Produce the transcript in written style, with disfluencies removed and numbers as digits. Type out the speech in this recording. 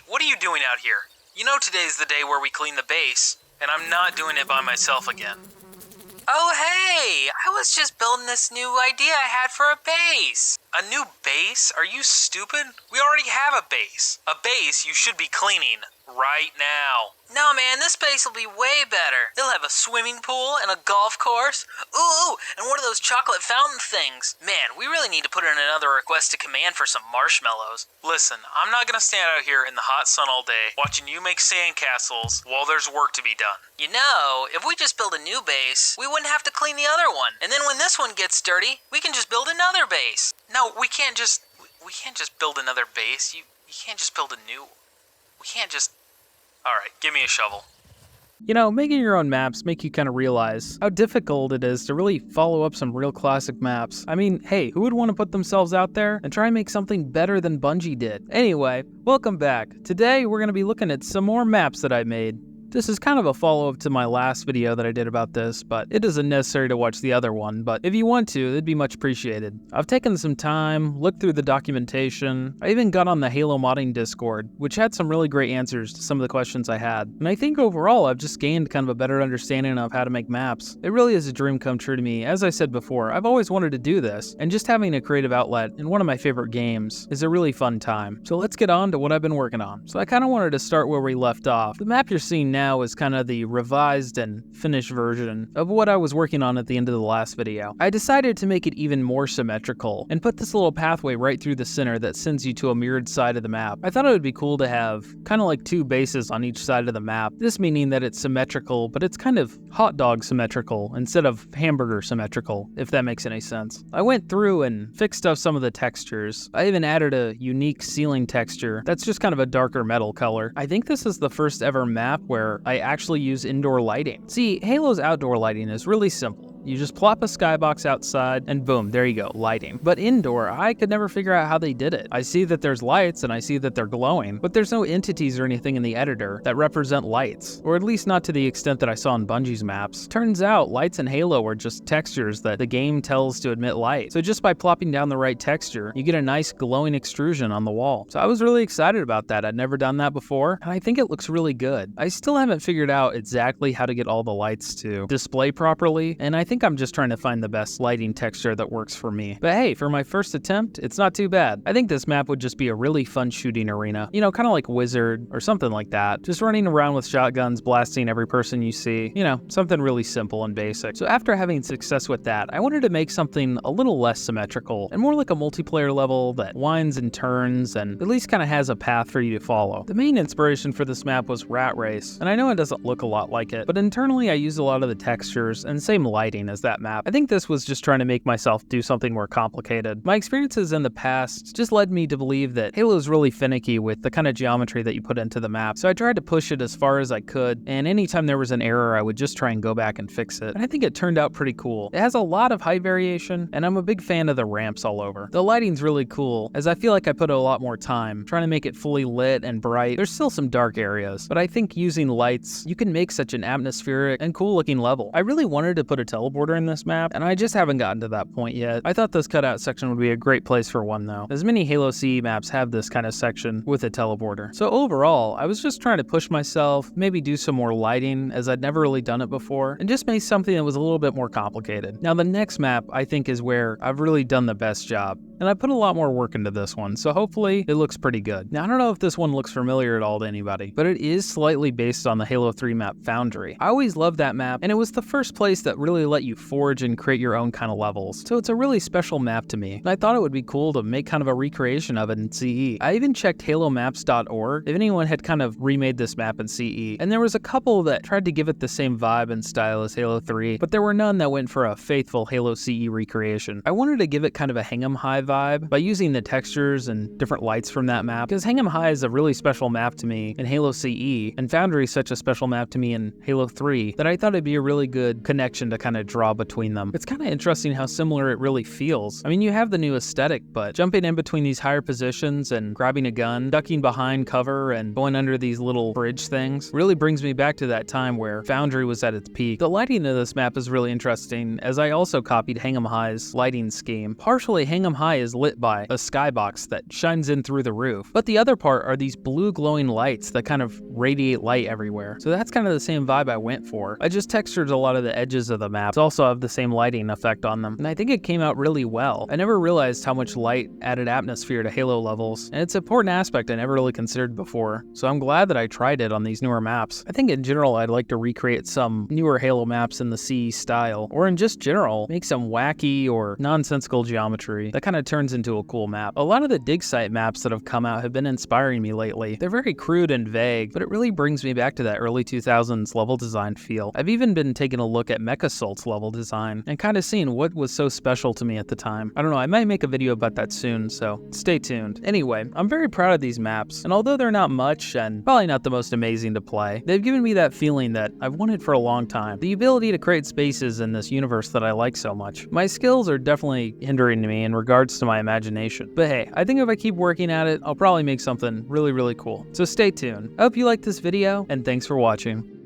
what are you doing out here? You know today's the day where we clean the base, and I'm not doing it by myself again. Oh hey, I was just building this new idea I had for a base. A new base? Are you stupid? We already have a base. A base you should be cleaning right now. No man, this base will be way better. It'll have a swimming pool and a golf course. Ooh, and one of those chocolate fountain things. Man, we really need to put in another request to command for some marshmallows. Listen, I'm not gonna stand out here in the hot sun all day watching you make sandcastles while there's work to be done. You know, if we just build a new base, we wouldn't have to clean the other one. And then when this one gets dirty, we can just build another base. No, we can't just build another base. You can't just build a new. We can't just. Alright, give me a shovel. You know, making your own maps make you kind of realize how difficult it is to really follow up some real classic maps. I mean, hey, who would want to put themselves out there and try and make something better than Bungie did? Anyway, welcome back. Today, we're going to be looking at some more maps that I made. This is kind of a follow-up to my last video that I did about this, but it isn't necessary to watch the other one, but if you want to, it'd be much appreciated. I've taken some time, looked through the documentation, I even got on the Halo modding Discord, which had some really great answers to some of the questions I had, and I think overall I've just gained kind of a better understanding of how to make maps. It really is a dream come true to me. As I said before, I've always wanted to do this, and just having a creative outlet in one of my favorite games is a really fun time. So let's get on to what I've been working on. So I kind of wanted to start where we left off. The map you're seeing now is kind of the revised and finished version of what I was working on at the end of the last video. I decided to make it even more symmetrical and put this little pathway right through the center that sends you to a mirrored side of the map. I thought it would be cool to have kind of like two bases on each side of the map, this meaning that it's symmetrical, but it's kind of hot dog symmetrical instead of hamburger symmetrical, if that makes any sense. I went through and fixed up some of the textures. I even added a unique ceiling texture that's just kind of a darker metal color. I think this is the first ever map where I actually use indoor lighting. See, Halo's outdoor lighting is really simple. You just plop a skybox outside and boom, there you go, lighting. But indoor, I could never figure out how they did it. I see that there's lights and I see that they're glowing, but there's no entities or anything in the editor that represent lights, or at least not to the extent that I saw in Bungie's maps. Turns out lights in Halo are just textures that the game tells to emit light. So just by plopping down the right texture, you get a nice glowing extrusion on the wall. So I was really excited about that. I'd never done that before, and I think it looks really good. I still haven't figured out exactly how to get all the lights to display properly, and I think I'm just trying to find the best lighting texture that works for me. But hey, for my first attempt, it's not too bad. I think this map would just be a really fun shooting arena. You know, kind of like Wizard or something like that. Just running around with shotguns, blasting every person you see. You know, something really simple and basic. So after having success with that, I wanted to make something a little less symmetrical and more like a multiplayer level that winds and turns and at least kind of has a path for you to follow. The main inspiration for this map was Rat Race, and I know it doesn't look a lot like it, but internally I used a lot of the textures and same lighting as that map. I think this was just trying to make myself do something more complicated. My experiences in the past just led me to believe that Halo is really finicky with the kind of geometry that you put into the map, so I tried to push it as far as I could, and anytime there was an error I would just try and go back and fix it. And I think it turned out pretty cool. It has a lot of height variation, and I'm a big fan of the ramps all over. The lighting's really cool, as I feel like I put a lot more time trying to make it fully lit and bright. There's still some dark areas, but I think using lights, you can make such an atmospheric and cool looking level. I really wanted to put a teleporter in this map, and I just haven't gotten to that point yet. I thought this cutout section would be a great place for one though, as many Halo CE maps have this kind of section with a teleporter. So overall, I was just trying to push myself, maybe do some more lighting, as I'd never really done it before, and just make something that was a little bit more complicated. Now the next map, I think, is where I've really done the best job, and I put a lot more work into this one, so hopefully it looks pretty good. Now I don't know if this one looks familiar at all to anybody, but it is slightly based on the Halo 3 map Foundry. I always loved that map, and it was the first place that really let you forge and create your own kind of levels. So it's a really special map to me, and I thought it would be cool to make kind of a recreation of it in CE. I even checked halomaps.org if anyone had kind of remade this map in CE, and there was a couple that tried to give it the same vibe and style as Halo 3, but there were none that went for a faithful Halo CE recreation. I wanted to give it kind of a Hingham High vibe by using the textures and different lights from that map, because Hingham High is a really special map to me in Halo CE, and Foundry is such a special map to me in Halo 3 that I thought it'd be a really good connection to kind of draw between them. It's kind of interesting how similar it really feels. I mean, you have the new aesthetic, but jumping in between these higher positions and grabbing a gun, ducking behind cover, and going under these little bridge things really brings me back to that time where Foundry was at its peak. The lighting of this map is really interesting, as I also copied Hang'em High's lighting scheme. Partially, Hang'em High is lit by a skybox that shines in through the roof, but the other part are these blue glowing lights that kind of radiate light everywhere. So that's kind of the same vibe I went for. I just textured a lot of the edges of the maps, also have the same lighting effect on them, and I think it came out really well. I never realized how much light added atmosphere to Halo levels, and it's an important aspect I never really considered before, so I'm glad that I tried it on these newer maps. I think in general I'd like to recreate some newer Halo maps in the CE style, or in just general, make some wacky or nonsensical geometry that kind of turns into a cool map. A lot of the dig site maps that have come out have been inspiring me lately. They're very crude and vague, but it really brings me back to that early 2000s level design feel. I've even been taking a look at MechAssault's level design and kind of seeing what was so special to me at the time. I don't know, I might make a video about that soon, so stay tuned. Anyway, I'm very proud of these maps, and although they're not much and probably not the most amazing to play, they've given me that feeling that I've wanted for a long time. The ability to create spaces in this universe that I like so much. My skills are definitely hindering me in regards to my imagination, but hey, I think if I keep working at it, I'll probably make something really, really cool. So stay tuned. I hope you liked this video, and thanks for watching.